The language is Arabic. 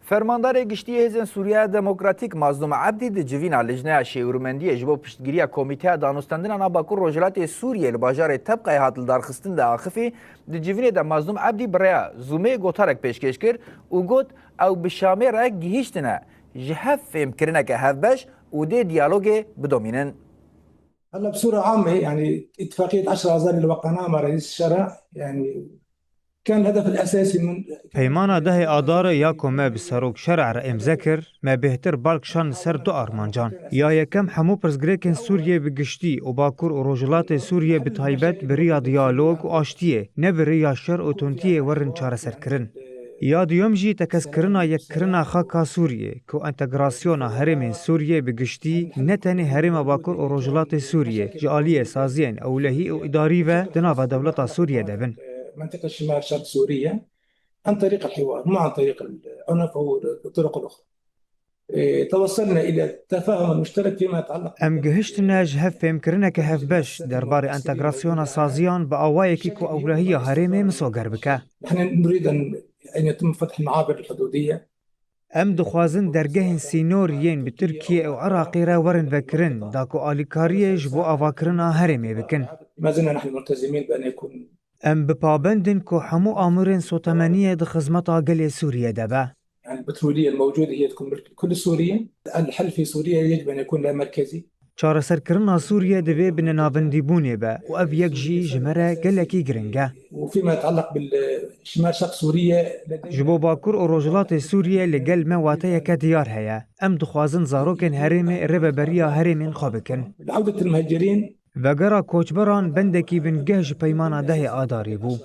فرماندار گشتی هزن سوریه دموکراتیک مظلوم عبدی د جوینا لجنه شیورمندی جبو پشتگیری کمیته دانستاندن انا باکور روجلات سوریه لباجار طبقه هاتل دارخستن د آخفی د جوینه د مظلوم عبدی بریا زومه گوتارک پیشکش کر او گوت او بشامه را گهیشتنه جهف فهم کرنه که هفبش و ده دیالوگ بدومینن. هلا بصورة عامة يعني اتفاقية 10 آذار اللي وقعناها مع رئيس الشرع يعني كان الهدف الأساسي من پیمانا ده آدار یا کمه بسروک شرع را امذکر ما بهتر بالکشان سر دو آرمانجان یا یکم همو پرزگریکن سوریه بگشتی و باکور و روجلات سوریه بتایبت بریا دیالوگ و آشتیه نه بریا شر و تونتیه ورن چاره سر کرن یا دیوم جی تکس کرنا یک کرنا خاکا سوریه که انتگراسیون هرم سوریه بگشتی نه تنی هرم باکور و روجلات سوریه جالیه سازین اولهی و اداری و دناو دولت سوریه دبن منطقة شمال شرق سوريا عن طريق الحوار مو عن طريق العنف أو الطرق الأخرى. توصلنا إلى تفاهم مشترك فيما يتعلق ام گهشتنا جهف فهم کرنه که هف بش درباره انتگراسیون سازیان با اوایکی که اولهی هرم مسوگر بکه. نحن نريد أن يتم فتح المعابر الحدودية. ام دخوازن درگه سینوریین به ترکیه و عراقی را ورن وکرن داکو آلیکاریه جبو آواکرنا هرمه بکن. ما زلنا نحن ملتزمين بأن يكون ام بپابندن که همو آمرین سوتمانیه د خدمت آگل سوریه دبا. يعني البترولية الموجودة هي تكون ملك كل سوريا. الحل في سوريا يجب أن يكون لا مركزي. چاره سرکرنا سوریه دوی بن نابندی بونه با و اف یک جی جمره گلکی گرنگه. وفيما يتعلق بالشمال شرق سوريا جبو باکور و روجلات سوریه لگل مواته یک دیار هیا. ام دخوازن زاروکن هرم ربا بریا هرمین خوابکن. عودة المهاجرين وگرا کوچبران بندکی بن گهج پیمانا ده آداری بو.